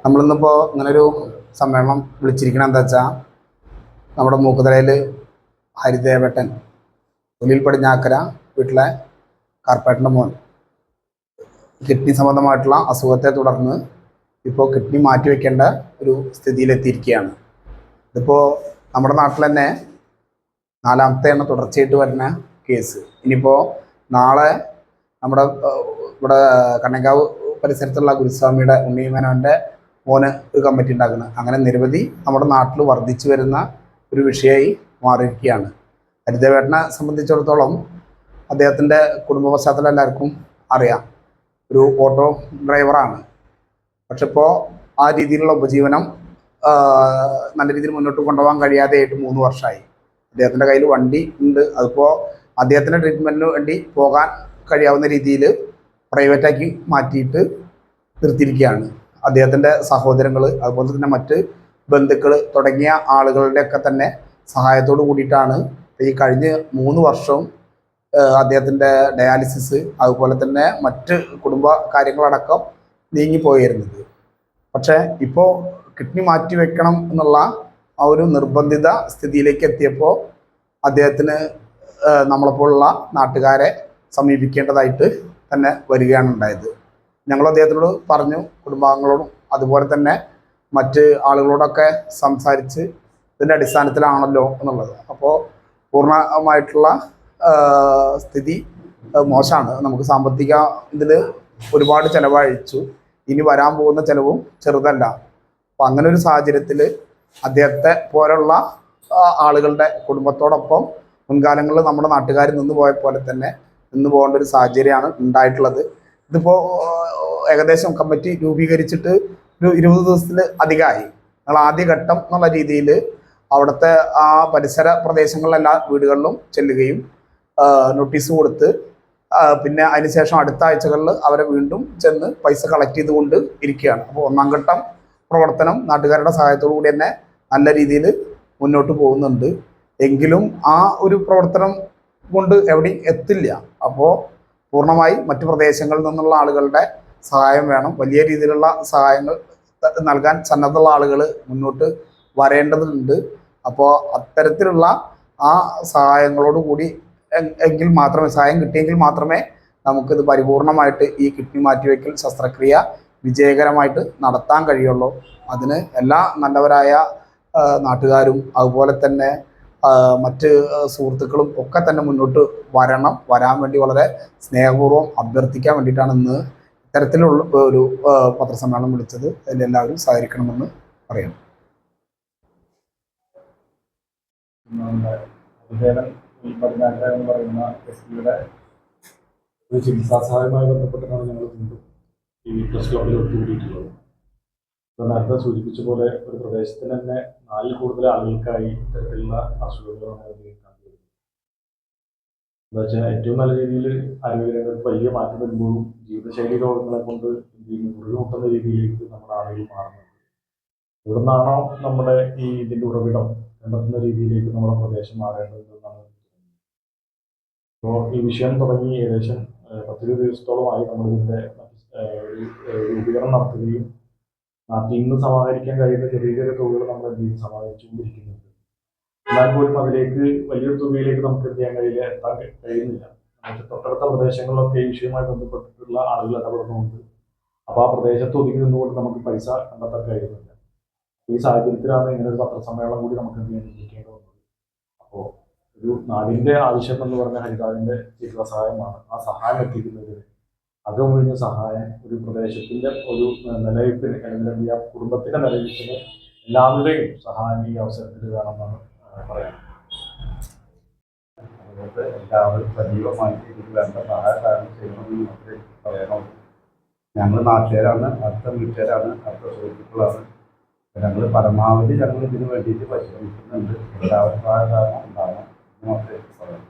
നമ്മളിന്നിപ്പോൾ ഇങ്ങനൊരു സമ്മേളനം വിളിച്ചിരിക്കണം എന്താ വെച്ചാൽ നമ്മുടെ മൂക്കുതലയിൽ ഹരിദേവേട്ടൻ തൊലിൽ പടിഞ്ഞാക്കര വീട്ടിലെ കാർപ്പേട്ടൻ്റെ മോൻ കിഡ്നി സംബന്ധമായിട്ടുള്ള അസുഖത്തെ തുടർന്ന് ഇപ്പോൾ കിഡ്നി മാറ്റിവെക്കേണ്ട ഒരു സ്ഥിതിയിലെത്തിയിരിക്കുകയാണ്. ഇതിപ്പോൾ നമ്മുടെ നാട്ടിൽ തന്നെ നാലാമത്തെയാണ് തുടർച്ചയായിട്ട് വരുന്ന കേസ്. ഇനിയിപ്പോൾ നാളെ നമ്മുടെ ഇവിടെ കണ്ണങ്കാവ് പരിസരത്തുള്ള ഗുരുസ്വാമിയുടെ ഉണ്ണിമേനോൻ്റെ മോന് ഒരു കമ്മിറ്റി ഉണ്ടാക്കുന്നത്. അങ്ങനെ നിരവധി നമ്മുടെ നാട്ടിൽ വർദ്ധിച്ചു വരുന്ന ഒരു വിഷയമായി മാറിയിരിക്കുകയാണ്. ഹരിദേവേട്ടനെ സംബന്ധിച്ചിടത്തോളം അദ്ദേഹത്തിൻ്റെ കുടുംബ പശ്ചാത്തലം എല്ലാവർക്കും അറിയാം. ഒരു ഓട്ടോ ഡ്രൈവറാണ്. പക്ഷെ ഇപ്പോൾ ആ രീതിയിലുള്ള ഉപജീവനം നല്ല രീതിയിൽ മുന്നോട്ട് കൊണ്ടുപോകാൻ കഴിയാതെയായിട്ട് 3 വർഷമായി. അദ്ദേഹത്തിൻ്റെ കയ്യിൽ വണ്ടി ഉണ്ട്. അതിപ്പോൾ അദ്ദേഹത്തിൻ്റെ ട്രീറ്റ്മെൻറ്റിന് വേണ്ടി പോകാൻ കഴിയാവുന്ന രീതിയിൽ പ്രൈവറ്റാക്കി മാറ്റിയിട്ട് നിർത്തിയിരിക്കുകയാണ്. അദ്ദേഹത്തിൻ്റെ സഹോദരങ്ങൾ അതുപോലെ തന്നെ മറ്റ് ബന്ധുക്കൾ തുടങ്ങിയ ആളുകളുടെയൊക്കെ തന്നെ സഹായത്തോട് കൂടിയിട്ടാണ് ഈ കഴിഞ്ഞ 3 വർഷവും അദ്ദേഹത്തിൻ്റെ ഡയാലിസിസ് അതുപോലെ തന്നെ മറ്റ് കുടുംബ കാര്യങ്ങളടക്കം നീങ്ങിപ്പോയിരുന്നത്. പക്ഷേ ഇപ്പോൾ കിഡ്നി മാറ്റി വെക്കണം എന്നുള്ള ആ ഒരു നിർബന്ധിത സ്ഥിതിയിലേക്ക് എത്തിയപ്പോൾ അദ്ദേഹത്തിന് നമ്മളെപ്പോലുള്ള നാട്ടുകാരെ സമീപിക്കേണ്ടതായിട്ട് തന്നെ വരികയാണ് ഉണ്ടായത്. ഞങ്ങൾ അദ്ദേഹത്തിനോട് പറഞ്ഞു, കുടുംബാംഗങ്ങളോടും അതുപോലെ തന്നെ മറ്റ് ആളുകളോടൊക്കെ സംസാരിച്ച് ഇതിൻ്റെ അടിസ്ഥാനത്തിലാണല്ലോ എന്നുള്ളത്. അപ്പോൾ പൂർണ്ണമായിട്ടുള്ള സ്ഥിതി മോശമാണ്. നമുക്ക് സാമ്പത്തിക ഇതിൽ ഒരുപാട് ചിലവഴിച്ചു. ഇനി വരാൻ പോകുന്ന ചിലവും ചെറുതല്ല. അപ്പം അങ്ങനെ ഒരു സാഹചര്യത്തിൽ അദ്ദേഹത്തെ പോലുള്ള ആളുകളുടെ കുടുംബത്തോടൊപ്പം മുൻകാലങ്ങളിൽ നമ്മുടെ നാട്ടുകാർ നിന്ന് പോയ പോലെ തന്നെ നിന്ന് പോകേണ്ട ഒരു സാഹചര്യമാണ് ഉണ്ടായിട്ടുള്ളത്. ഇതിപ്പോൾ ഏകദേശം കമ്മിറ്റി രൂപീകരിച്ചിട്ട് ഒരു 20 ദിവസത്തിൽ അധികമായി. ഞങ്ങൾ ആദ്യഘട്ടം എന്നുള്ള രീതിയിൽ അവിടുത്തെ ആ പരിസര പ്രദേശങ്ങളിലെല്ലാ വീടുകളിലും ചെല്ലുകയും നോട്ടീസ് കൊടുത്ത് പിന്നെ അതിനുശേഷം അടുത്ത ആഴ്ചകളിൽ അവരെ വീണ്ടും ചെന്ന് പൈസ കളക്ട് ചെയ്തുകൊണ്ട് ഇരിക്കുകയാണ്. അപ്പോൾ 1-ാം ഘട്ടം പ്രവർത്തനം നാട്ടുകാരുടെ സഹായത്തോടു കൂടി തന്നെ നല്ല രീതിയിൽ മുന്നോട്ട് പോകുന്നുണ്ട്. എങ്കിലും ആ ഒരു പ്രവർത്തനം കൊണ്ട് എവിടെയും എത്തില്ല. അപ്പോൾ പൂർണ്ണമായി മറ്റു പ്രദേശങ്ങളിൽ നിന്നുള്ള ആളുകളുടെ സഹായം വേണം. വലിയ രീതിയിലുള്ള സഹായങ്ങൾ നൽകാൻ സന്നദ്ധമുള്ള ആളുകൾ മുന്നോട്ട് വരേണ്ടതുണ്ട്. അപ്പോൾ അത്തരത്തിലുള്ള ആ സഹായങ്ങളോട് കൂടി എങ്കിൽ മാത്രമേ സഹായം കിട്ടിയെങ്കിൽ മാത്രമേ നമുക്കിത് പരിപൂർണമായിട്ട് ഈ കിഡ്നി മാറ്റിവെക്കൽ ശസ്ത്രക്രിയ വിജയകരമായിട്ട് നടത്താൻ കഴിയുള്ളൂ. അതിന് എല്ലാ നല്ലവരായ നാട്ടുകാരും അതുപോലെ തന്നെ മറ്റ് സുഹൃത്തുക്കളും ഒക്കെ തന്നെ മുന്നോട്ട് വരാൻ വേണ്ടി വളരെ സ്നേഹപൂർവ്വം അഭ്യർത്ഥിക്കാൻ വേണ്ടിയിട്ടാണ് ഇന്ന് ഇത്തരത്തിലുള്ള ഒരു പത്രസമ്മേളനം വിളിച്ചത്. അതിലെല്ലാവരും സഹകരിക്കണമെന്ന് പറയണം. എന്ന് പറയുന്ന എസ്പിയുടെ ഒരു ചികിത്സാ സഹായവുമായി ബന്ധപ്പെട്ടാണ് ഞങ്ങൾ വീണ്ടും ഈ പ്രസ് ക്ലബിൽ ഒത്തുകൂടിയിട്ടുള്ളത്. ഇപ്പോൾ നേരത്തെ സൂചിപ്പിച്ച പോലെ ഒരു പ്രദേശത്തിന് തന്നെ 4-ൽ കൂടുതൽ ആളുകൾക്കായി ഇത്തരത്തിലുള്ള അസുഖങ്ങളാണ് കണ്ടുവരുന്നത്. എന്താ വെച്ചാൽ ഏറ്റവും നല്ല രീതിയിൽ ആരോഗ്യരംഗത്ത് വലിയ മാറ്റം വരുമ്പോഴും ജീവിതശൈലി രോഗങ്ങളെ കൊണ്ട് മുറിമുട്ടുന്ന രീതിയിലേക്ക് നമ്മുടെ ആളുകൾ മാറുന്നുണ്ട്. ഇവിടെ നിന്നാണോ നമ്മുടെ ഇതിൻ്റെ ഉറവിടം കണ്ടെത്തുന്ന രീതിയിലേക്ക് നമ്മുടെ പ്രദേശം മാറേണ്ടതെന്നാണ്. അപ്പോൾ ഈ വിഷയം തുടങ്ങി ഏകദേശം 10-20 ദിവസത്തോളമായി നമ്മളിതിൻ്റെ രൂപീകരണം നടത്തുകയും നാട്ടിൽ നിന്ന് സമാഹരിക്കാൻ കഴിയുന്ന ചെറിയ ചെറിയ തുകകൾ നമ്മൾ എന്ത് ചെയ്ത് സമാഹരിച്ചുകൊണ്ടിരിക്കുന്നുണ്ട്. എന്നാൽ പോലും അതിലേക്ക് വലിയൊരു തുകയിലേക്ക് നമുക്ക് എന്ത് ചെയ്യാൻ എത്താൻ കഴിയുന്നില്ല. തൊട്ടടുത്ത പ്രദേശങ്ങളിലൊക്കെ ഈ വിഷയവുമായി ബന്ധപ്പെട്ടിട്ടുള്ള ആളുകൾ ഇടപെടുന്നുണ്ട്. അപ്പോൾ ആ പ്രദേശത്ത് ഒതുങ്ങി നിന്നുകൊണ്ട് നമുക്ക് പൈസ കണ്ടെത്താൻ കഴിയുന്നില്ല. ഈ സാഹചര്യത്തിലാണ് ഇങ്ങനെ ഒരു പത്രസമ്മേളനം കൂടി നമുക്ക് എന്ത് ചെയ്യാൻ ഇരിക്കേണ്ടി വന്നത്. അപ്പോൾ ഒരു നാടിൻ്റെ ആവശ്യം എന്ന് പറഞ്ഞ ഹരിതാവിൻ്റെ ചികിത്സാ സഹായമാണ്. ആ സഹായം എത്തിക്കുന്നതിന് അകമൊഴിഞ്ഞ സഹായം ഒരു പ്രദേശത്തിൻ്റെ ഒരു നിലനിൽപ്പിന് അല്ലെങ്കിൽ ആ കുടുംബത്തിൻ്റെ നിലനിൽപ്പിന് എല്ലാവരുടെയും സഹായം ഈ അവസരത്തിൽ വേണമെന്നാണ് പറയാം. അതുകൊണ്ട് എല്ലാവരും സജീവമായിട്ട് ഇതിൽ വേണ്ട സഹായം ചെയ്യണമെന്ന് മാത്രമേ പറയാനുള്ളൂ. ഞങ്ങൾ നാട്ടുകാരാണ്, അടുത്ത വീട്ടുകാരാണ്, അടുത്ത സുഹൃത്തുക്കളാണ്. ഞങ്ങൾ പരമാവധി ഞങ്ങൾ ഇതിന് വേണ്ടിയിട്ട് പരിശ്രമിക്കുന്നുണ്ട്. എല്ലാവരും സഹായം ഉണ്ടാവണം എന്ന് മാത്രമേ പറയാം.